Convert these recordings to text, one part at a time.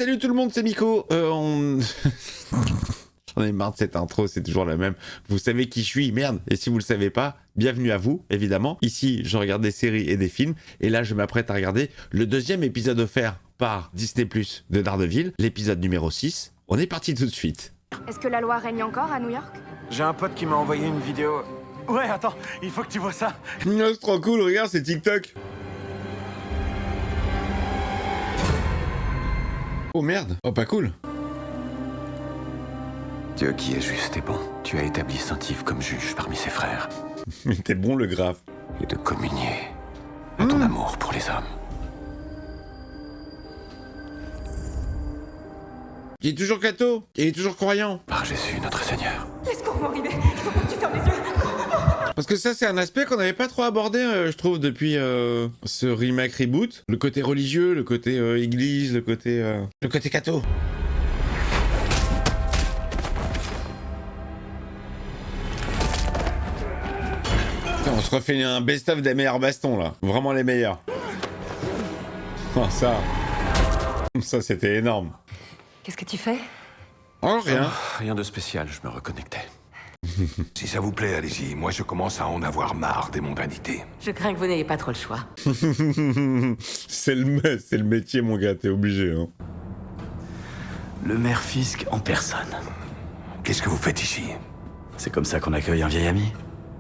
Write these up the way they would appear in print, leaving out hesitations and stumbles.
salut tout le monde, c'est Miko. J'en ai marre de cette intro, c'est toujours la même. Vous savez qui je suis, merde. Et si vous le savez pas, bienvenue à vous, évidemment. Ici, je regarde des séries et des films. Et là, je m'apprête à regarder le deuxième épisode offert par Disney+ de Daredevil, l'épisode numéro 6. On est parti tout de suite. Est-ce que la loi règne encore à New York? J'ai un pote qui m'a envoyé une vidéo. Ouais, attends, il faut que tu vois ça. C'est trop cool, regarde, c'est TikTok. Oh merde, oh pas cool. Dieu qui est juste et bon, tu as établi Saint-Yves comme juge parmi ses frères. Mais t'es bon le graphe. Et de communier à ton amour pour les hommes. Il est toujours catho, il est toujours croyant. Par Jésus notre Seigneur. Laisse-moi arriver. Il faut pas que tu fermes les yeux. Parce que ça, c'est un aspect qu'on n'avait pas trop abordé, je trouve, depuis ce remake reboot. Le côté religieux, le côté église, le côté catho. Putain, on se refait un best-of des meilleurs bastons, là. Vraiment les meilleurs. Oh, ça, c'était énorme. Qu'est-ce que tu fais? Oh, rien. Rien de spécial, je me reconnectais. Si ça vous plaît, allez-y. Moi, je commence à en avoir marre des mondanités. Je crains que vous n'ayez pas trop le choix. C'est le métier, mon gars, t'es obligé, hein. Le maire Fisk en personne. Qu'est-ce que vous faites ici? C'est comme ça qu'on accueille un vieil ami.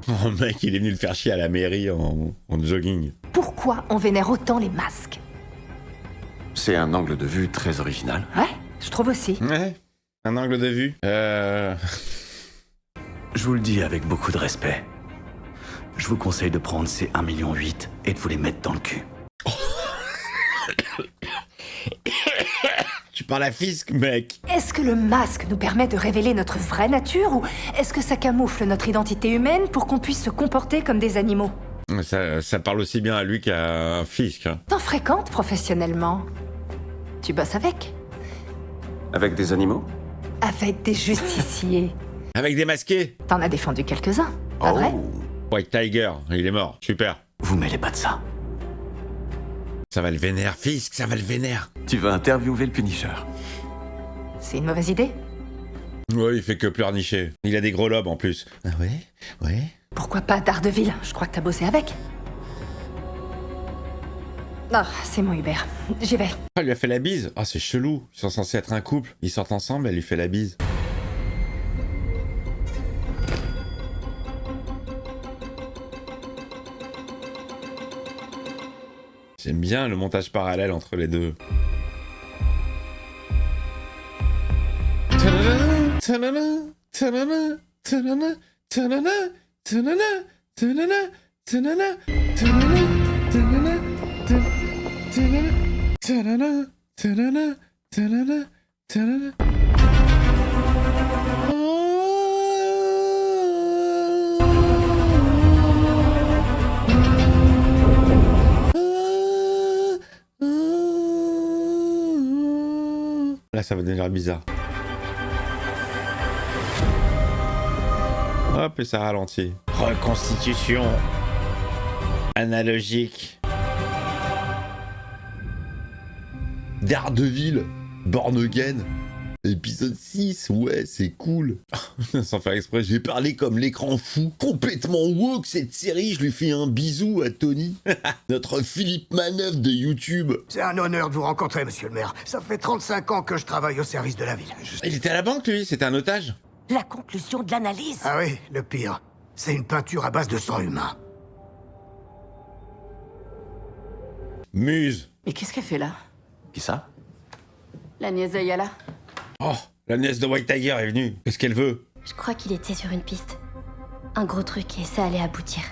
Oh, mec, il est venu le faire chier à la mairie en jogging. Pourquoi on vénère autant les masques? C'est un angle de vue très original. Ouais, je trouve aussi. Ouais, un angle de vue. Je vous le dis avec beaucoup de respect. Je vous conseille de prendre ces 1,8 million et de vous les mettre dans le cul. Tu parles à Fisk, mec. Est-ce que le masque nous permet de révéler notre vraie nature ou est-ce que ça camoufle notre identité humaine pour qu'on puisse se comporter comme des animaux? Ça parle aussi bien à lui qu'à Fisk. Hein. T'en fréquentes professionnellement? Tu bosses avec? Avec des animaux? Avec des justiciers. Avec des masqués. T'en as défendu quelques-uns, pas vrai? White Tiger, il est mort. Super. Vous mêlez pas de ça. Ça va le vénère, Fisk, ça va le vénère. Tu vas interviewer le Punisher. C'est une mauvaise idée? Ouais, il fait que pleurnicher. Il a des gros lobes en plus. Ah ouais? Ouais. Pourquoi pas Daredevil? Je crois que t'as bossé avec. Ah, c'est mon Uber. J'y vais. Ah, elle lui a fait la bise. Ah, c'est chelou. Ils sont censés être un couple. Ils sortent ensemble, elle lui fait la bise. J'aime bien le montage parallèle entre les deux. Là, ça va devenir bizarre. Hop, et ça ralentit. Reconstitution analogique. Daredevil, Born Again, épisode 6, ouais, c'est cool. Sans faire exprès, j'ai parlé comme l'écran fou, complètement woke cette série, je lui fais un bisou à Tony, notre Philippe Manœuvre de YouTube. C'est un honneur de vous rencontrer, monsieur le maire. Ça fait 35 ans que je travaille au service de la ville. Il était à la banque, lui, c'était un otage. La conclusion de l'analyse. Ah oui, le pire. C'est une peinture à base de sang humain. Muse. Mais qu'est-ce qu'elle fait là? Qui ça? La nièce d'Ayala. Oh, la nièce de White Tiger est venue. Qu'est-ce qu'elle veut? Je crois qu'il était sur une piste. Un gros truc et ça allait aboutir.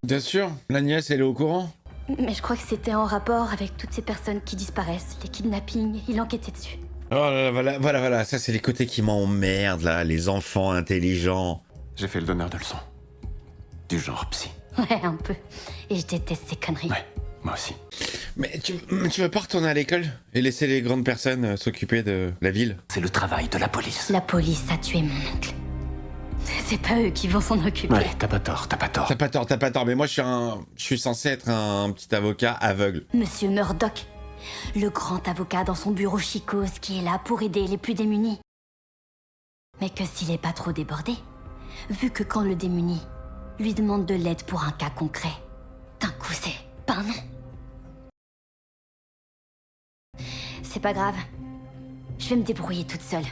Bien sûr, la nièce, elle est au courant. Mais je crois que c'était en rapport avec toutes ces personnes qui disparaissent, les kidnappings, il enquêtait dessus. Oh là là, voilà, ça c'est les côtés qui m'emmerdent là, les enfants intelligents. J'ai fait le donneur de leçons. Du genre psy. Ouais, un peu. Et je déteste ces conneries. Ouais, moi aussi. Mais tu veux pas retourner à l'école et laisser les grandes personnes s'occuper de la ville? C'est le travail de la police. La police a tué mon oncle. C'est pas eux qui vont s'en occuper. Ouais, t'as pas tort. T'as pas tort, mais moi je suis censé être un petit avocat aveugle. Monsieur Murdoch, Le grand avocat dans son bureau chicose qui est là pour aider les plus démunis. Mais que s'il est pas trop débordé, vu que quand le démuni lui demande de l'aide pour un cas concret, d'un coup c'est pas un non. C'est pas grave. Je vais me débrouiller toute seule.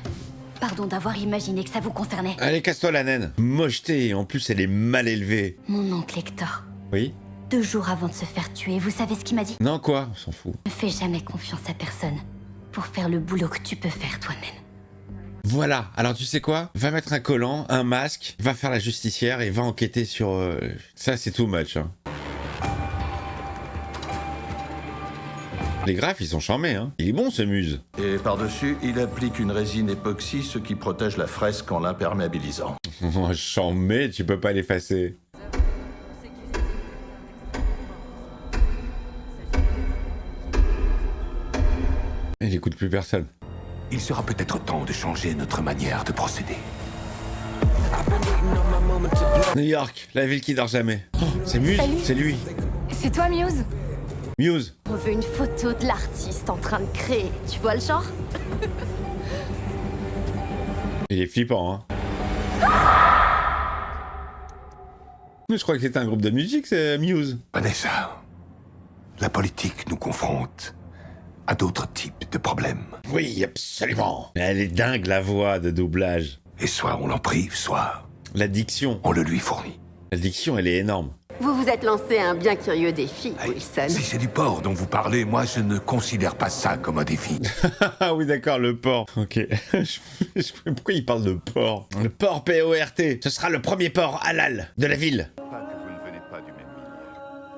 Pardon d'avoir imaginé que ça vous concernait. Allez, casse-toi la naine. Mocheté, en plus elle est mal élevée. Mon oncle Hector, Oui? 2 jours avant de se faire tuer, vous savez ce qu'il m'a dit? Non, quoi? On s'en fout. Ne fais jamais confiance à personne pour faire le boulot que tu peux faire toi-même. Voilà, alors tu sais quoi? Va mettre un collant, un masque, va faire la justicière et va enquêter sur... Ça, c'est too much, hein. Les graphes, ils sont charmés, hein. Il est bon, ce Muse. Et par-dessus, il applique une résine époxy, ce qui protège la fresque en l'imperméabilisant. Oh, charmé, tu peux pas l'effacer. Il écoute plus personne. Il sera peut-être temps de changer notre manière de procéder. New York, la ville qui dort jamais. Oh, c'est Muse? Salut. C'est lui. C'est toi, Muse? Muse. On veut une photo de l'artiste en train de créer. Tu vois le genre? Il est flippant, hein. Mais je crois que c'était un groupe de musique, c'est Muse. Vanessa, la politique nous confronte à d'autres types de problèmes. Oui, absolument. Elle est dingue, la voix de doublage. Et soit on l'en prive, soit La diction. on le lui fournit. La diction, elle est énorme. Vous vous êtes lancé un bien curieux défi, Hey, Wilson. si c'est du porc dont vous parlez, moi je ne considère pas ça comme un défi. Ah oui, d'accord, le porc. Ok. Pourquoi il parle de porc? Le porc P-O-R-T. Ce sera le premier porc halal de la ville.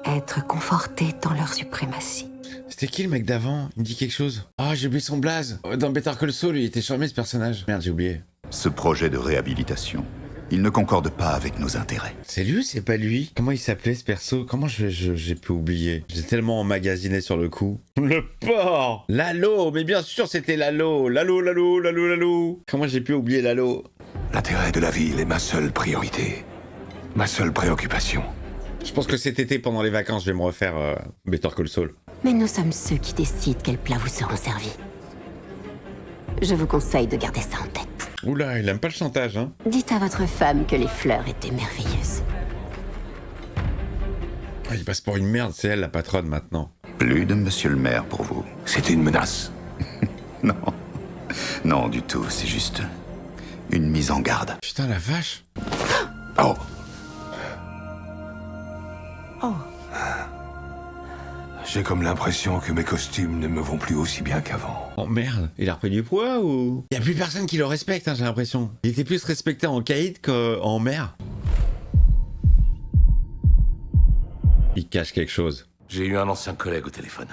Être conforté dans leur suprématie. C'était qui le mec d'avant? Il me dit quelque chose. Ah, j'ai oublié son blaze. Dans Better Call Saul, il était charmé ce personnage. Merde, j'ai oublié. Ce projet de réhabilitation, il ne concorde pas avec nos intérêts. C'est lui ou c'est pas lui? Comment il s'appelait ce perso? Comment j'ai pu oublier? J'ai tellement emmagasiné sur le coup. Le porc! Lalo! Mais bien sûr c'était Lalo! Lalo! Comment j'ai pu oublier Lalo? L'intérêt de la ville est ma seule priorité. Ma seule préoccupation. Je pense que cet été, pendant les vacances, je vais me refaire Better Call Saul. Mais nous sommes ceux qui décident quels plats vous seront servis. Je vous conseille de garder ça en tête. Oula, il aime pas le chantage, hein? Dites à votre femme que les fleurs étaient merveilleuses. Ah, il passe pour une merde, c'est elle la patronne maintenant. Plus de monsieur le maire pour vous. C'est une menace. Non. Non, du tout, c'est juste une mise en garde. Putain, la vache! Oh! Oh. J'ai comme l'impression que mes costumes ne me vont plus aussi bien qu'avant. Oh merde, il a repris du poids ou... Y a plus personne qui le respecte, hein, j'ai l'impression. Il était plus respecté en caïd qu'en mer. Il cache quelque chose. J'ai eu un ancien collègue au téléphone.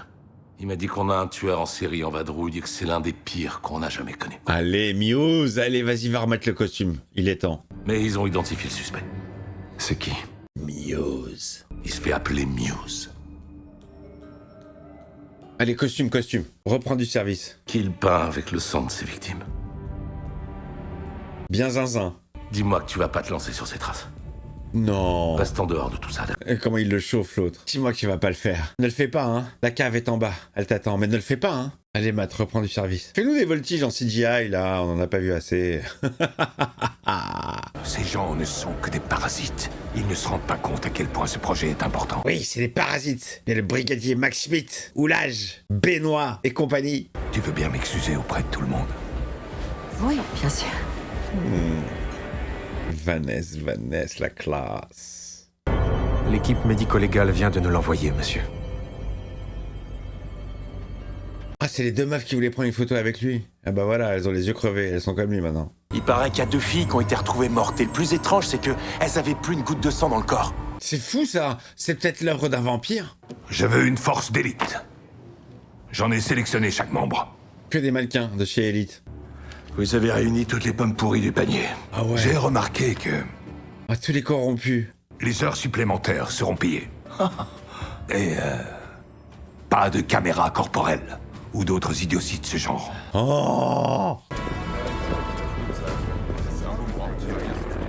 Il m'a dit qu'on a un tueur en série en vadrouille et que c'est l'un des pires qu'on a jamais connu. Allez, Muse, allez, vas-y, va remettre le costume. Il est temps. Mais ils ont identifié le suspect. C'est qui? Muse. Il se fait appeler Muse. Allez, costume. Reprends du service. Qu'il peint avec le sang de ses victimes. Bien zinzin. Dis-moi que tu vas pas te lancer sur ses traces. Non. Reste en dehors de tout ça. Et comment il le chauffe, l'autre. Dis-moi que tu vas pas le faire. Ne le fais pas, hein. La cave est en bas. Elle t'attend, mais ne le fais pas, hein. Allez, Matt, reprends du service. Fais-nous des voltiges en CGI, là. On en a pas vu assez. Ces gens ne sont que des parasites. Ils ne se rendent pas compte à quel point ce projet est important. Oui, c'est des parasites. Il y a le brigadier Max Schmidt, Oulage, Benoît et compagnie. Tu veux bien m'excuser auprès de tout le monde? Oui, bien sûr. Vanessa, la classe. L'équipe médico-légale vient de nous l'envoyer, monsieur. Ah, c'est les 2 meufs qui voulaient prendre une photo avec lui. Ah bah voilà, elles ont les yeux crevés, elles sont comme lui maintenant. Il paraît qu'il y a 2 filles qui ont été retrouvées mortes, et le plus étrange, c'est qu'elles avaient plus une goutte de sang dans le corps. C'est fou ça. C'est peut-être l'œuvre d'un vampire. Je veux une force d'élite. J'en ai sélectionné chaque membre. Que des mannequins de chez Elite. Vous avez réuni toutes les pommes pourries du panier. Ah ouais. J'ai remarqué que Ah, tous les corrompus. les heures supplémentaires seront payées. Et pas de caméra corporelle ou d'autres idioties de ce genre. Oh.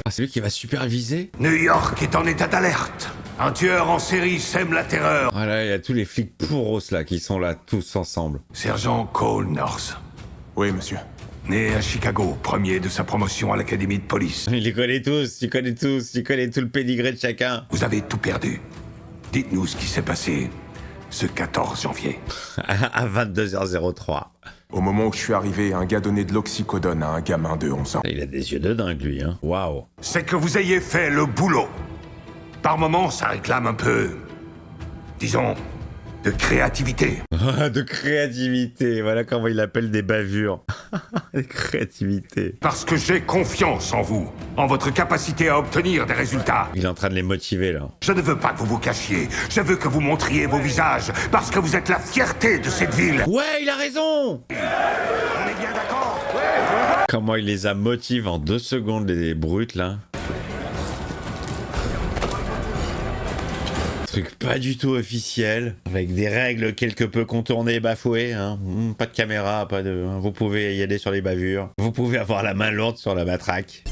Ah, c'est lui qui va superviser. New York est en état d'alerte. Un tueur en série sème la terreur. Voilà, il y a tous les flics pourros là qui sont là tous ensemble. Sergent Cole North. Oui, monsieur. Né à Chicago, premier de sa promotion à l'académie de police. Il les connaît tous, il connaît tous, il connaît tout le pédigré de chacun. Vous avez tout perdu. Dites-nous ce qui s'est passé ce 14 janvier. À 22h03. Au moment où je suis arrivé, un gars donnait de l'oxycodone à un gamin de 11 ans. Il a des yeux de dingue, lui, hein. Waouh. C'est que vous ayez fait le boulot. Par moments, ça réclame un peu, disons, de créativité. De créativité, voilà comment il appelle des bavures. De créativité. Parce que j'ai confiance en vous, en votre capacité à obtenir des résultats. Il est en train de les motiver, là. Je ne veux pas que vous vous cachiez, je veux que vous montriez vos visages, parce que vous êtes la fierté de cette ville. Ouais, il a raison. On est bien d'accord? Comment il les a motivés en 2 secondes, les brutes, là. Truc pas du tout officiel, avec des règles quelque peu contournées et bafouées, hein. Pas de caméra, pas de... Vous pouvez y aller sur les bavures. Vous pouvez avoir la main lourde sur la matraque.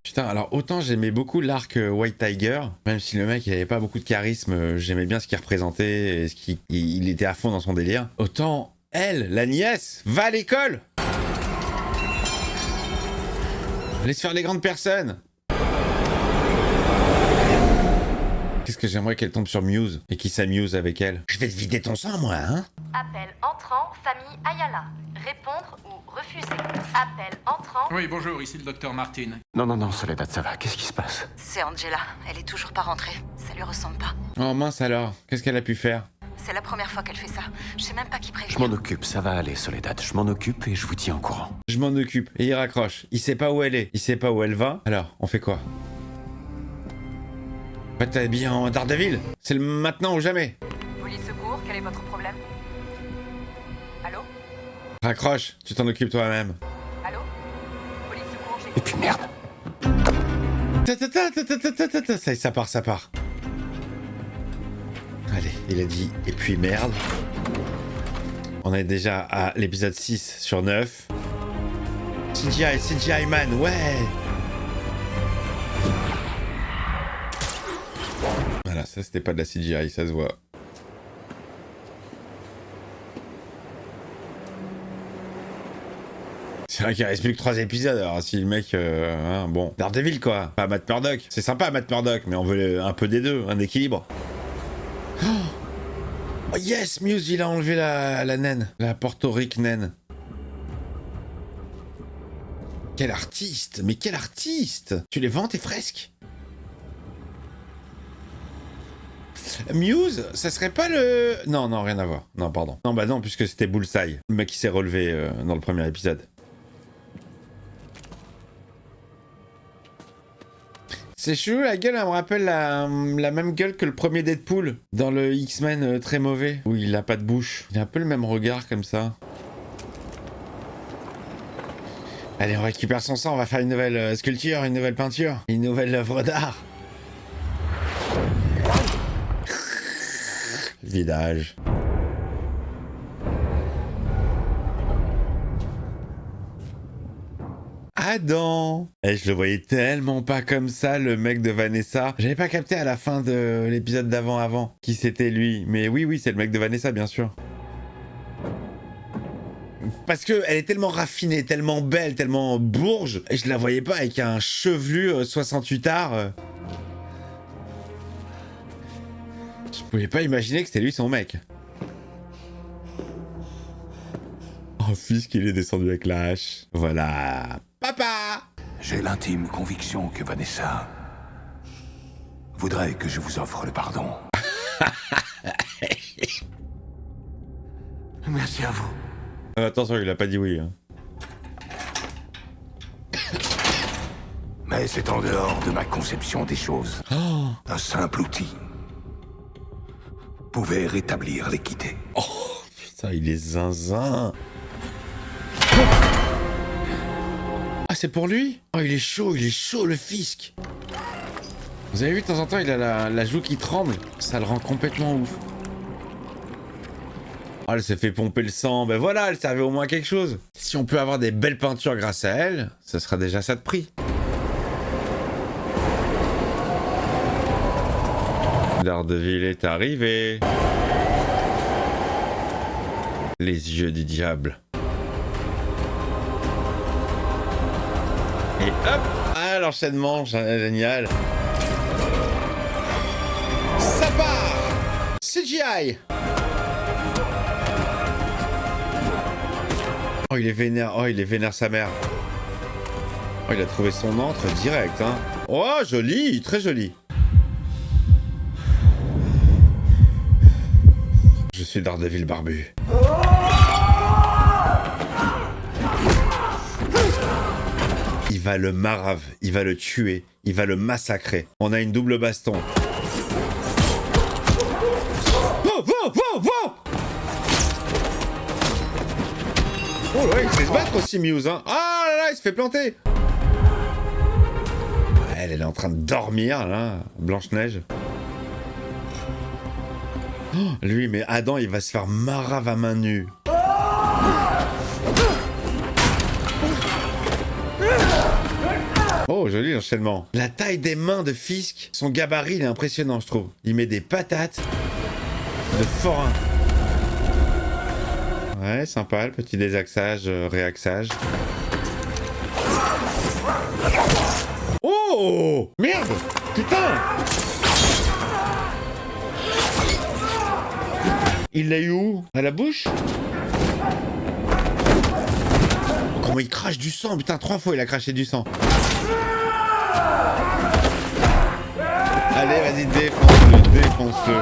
Putain, alors autant j'aimais beaucoup l'arc White Tiger, même si le mec il avait pas beaucoup de charisme, j'aimais bien ce qu'il représentait, et il était à fond dans son délire. Autant elle, la nièce, va à l'école. Laisse faire les grandes personnes. Qu'est-ce que j'aimerais qu'elle tombe sur Muse et qu'il s'amuse avec elle. Je vais te vider ton sang, moi, hein. Appel entrant, famille Ayala. Répondre ou refuser. Appel entrant. Oui, bonjour, ici le docteur Martin. Non, Soledad, ça va. Qu'est-ce qui se passe? C'est Angela. Elle est toujours pas rentrée. Ça lui ressemble pas. Oh mince alors, qu'est-ce qu'elle a pu faire? C'est la première fois qu'elle fait ça. Je sais même pas qui prévient. Je m'en occupe, ça va aller, Soledad. Je m'en occupe et je vous tiens au courant. Je m'en occupe. Et il raccroche. Il sait pas où elle est. Il sait pas où elle va. Alors, on fait quoi? T'es habillé en Daredevil. C'est le maintenant ou jamais. Police secours, quel est votre problème? Allô? Raccroche, tu t'en occupes toi-même. Allô? Police secours, j'ai... Et puis merde. Ça part. Allez, il a dit et puis merde. On est déjà à l'épisode 6 sur 9. CGI man, ouais. Voilà, ça c'était pas de la CGI, ça se voit. C'est vrai qu'il reste plus que 3 épisodes, alors si le mec... bon, Daredevil quoi, pas Matt Murdock. C'est sympa Matt Murdock, mais on veut un peu des deux, un équilibre. Oh yes, Muse, il a enlevé la naine, la Porto Ric naine. Quel artiste, mais quel artiste! Tu les vends tes fresques? Muse, ça serait pas le... Non, rien à voir. Non, pardon. Non, bah non, puisque c'était Bullseye. Le mec qui s'est relevé dans le premier épisode. C'est chelou, la gueule, elle me rappelle la même gueule que le premier Deadpool. Dans le X-Men très mauvais, où il a pas de bouche. Il a un peu le même regard, comme ça. Allez, on récupère son sang, on va faire une nouvelle sculpture, une nouvelle peinture, une nouvelle œuvre d'art. Vidage. Adam. Et je le voyais tellement pas comme ça, le mec de Vanessa. J'avais pas capté à la fin de l'épisode d'avant qui c'était lui. Mais oui, c'est le mec de Vanessa, bien sûr. Parce que elle est tellement raffinée, tellement belle, tellement bourge. Et je la voyais pas avec un chevelu 68 arts. Je pouvais pas imaginer que c'était lui son mec. Oh, fils qu'il est descendu avec la hache. Voilà. Papa! J'ai l'intime conviction que Vanessa voudrait que je vous offre le pardon. Merci à vous. Attention, il a pas dit oui. Hein. Mais c'est en dehors de ma conception des choses. Oh. Un simple outil pouvait rétablir l'équité. Oh, putain, il est zinzin. Ah, c'est pour lui? Oh, il est chaud, le fisc. Vous avez vu, de temps en temps, il a la joue qui tremble. Ça le rend complètement ouf. Oh, elle s'est fait pomper le sang. Ben voilà, elle servait au moins à quelque chose. Si on peut avoir des belles peintures grâce à elle, ce sera déjà ça de prix. Daredevil est arrivé. Les yeux du diable. Et hop! Ah, l'enchaînement, génial. Ça part! CGI! Oh, il est vénère sa mère. Oh, il a trouvé son antre direct, hein. Oh, joli, très joli. Je suis Daredevil barbu. Il va le marave, il va le tuer, il va le massacrer. On a une double baston. Oh là, il se fait se battre aussi, Muse, hein. Ah là là, il se fait planter. Elle est en train de dormir, là, Blanche-Neige. Oh, lui, mais Adam, il va se faire marave à main nue. Oh, joli l'enchaînement. La taille des mains de Fisk, son gabarit, il est impressionnant, je trouve. Il met des patates de forain. Ouais, sympa, le petit désaxage, réaxage. Oh! Merde! Putain! Il l'a eu où? À la bouche? Comment il crache du sang? Putain, 3 fois il a craché du sang. Allez, vas-y, défonce-le, défonce-le.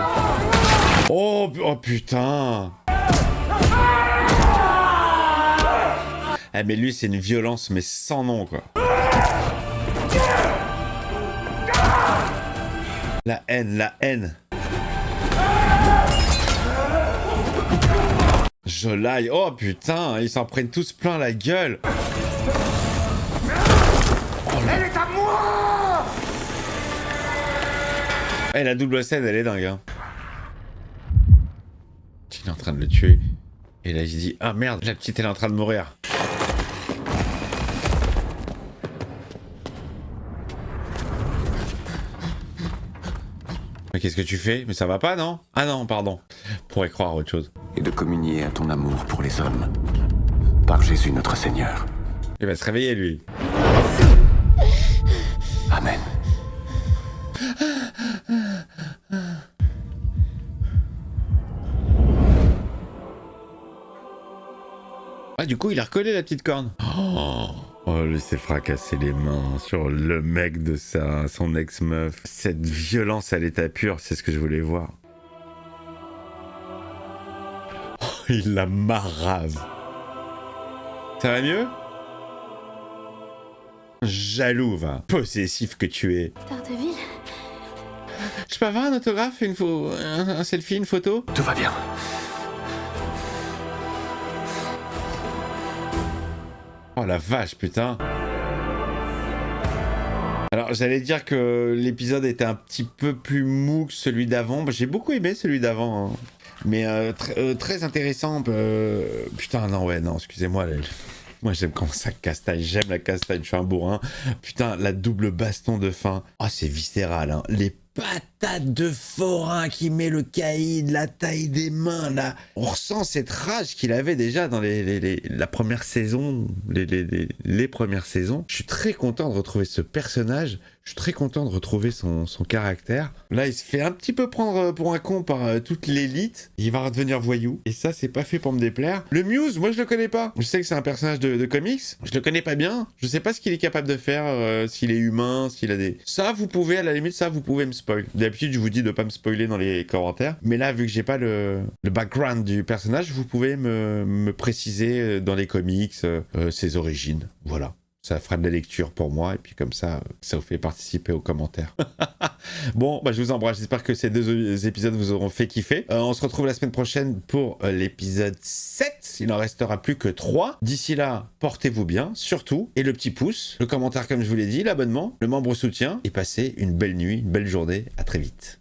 Oh putain! Ah mais lui c'est une violence mais sans nom quoi. La haine, la haine. Je l'aille. Oh putain, ils s'en prennent tous plein la gueule. Oh, elle est à moi. Eh, la double scène elle est dingue hein. Il est en train de le tuer. Et là il se dit ah merde, la petite elle est en train de mourir. Mais qu'est-ce que tu fais? Mais ça va pas, non? Ah non, pardon. Pourrais croire autre chose. Et de communier à ton amour pour les hommes. Par Jésus notre Seigneur. Il va se réveiller, lui. Amen. Ah, du coup, il a recollé la petite corne. Oh, lui s'est fracassé les mains sur le mec de son ex-meuf. Cette violence à l'état pur, c'est ce que je voulais voir. Oh, il la marave. Ça va mieux? Jaloux, va. Possessif que tu es. Daredevil? Je peux avoir un autographe, un selfie, une photo? Tout va bien. Oh la vache, putain. Alors, j'allais dire que l'épisode était un petit peu plus mou que celui d'avant. J'ai beaucoup aimé celui d'avant. Hein. Mais très intéressant. Putain, non, ouais, non, excusez-moi. Moi, j'aime quand ça castagne. J'aime la castagne, je suis un bourrin. Putain, la double baston de fin. Oh, c'est viscéral, hein. Les patate de forain qui met le caïd, la taille des mains, là. On ressent cette rage qu'il avait déjà dans la première saison, les premières saisons. Je suis très content de retrouver ce personnage. Je suis très content de retrouver son caractère. Là, il se fait un petit peu prendre pour un con par toute l'élite. Il va redevenir voyou. Et ça, c'est pas fait pour me déplaire. Le Muse, moi, je le connais pas. Je sais que c'est un personnage de comics. Je le connais pas bien. Je sais pas ce qu'il est capable de faire, s'il est humain, s'il a des... Ça, vous pouvez, à la limite, vous pouvez me spoil. D'habitude, je vous dis de pas me spoiler dans les commentaires. Mais là, vu que j'ai pas le background du personnage, vous pouvez me préciser dans les comics ses origines. Voilà. Ça fera de la lecture pour moi, et puis comme ça vous fait participer aux commentaires. Bon, bah je vous embrasse, j'espère que ces 2 épisodes vous auront fait kiffer. On se retrouve la semaine prochaine pour l'épisode 7, il n'en restera plus que 3. D'ici là, portez-vous bien, surtout, et le petit pouce, le commentaire comme je vous l'ai dit, l'abonnement, le membre soutien, et passez une belle nuit, une belle journée, à très vite.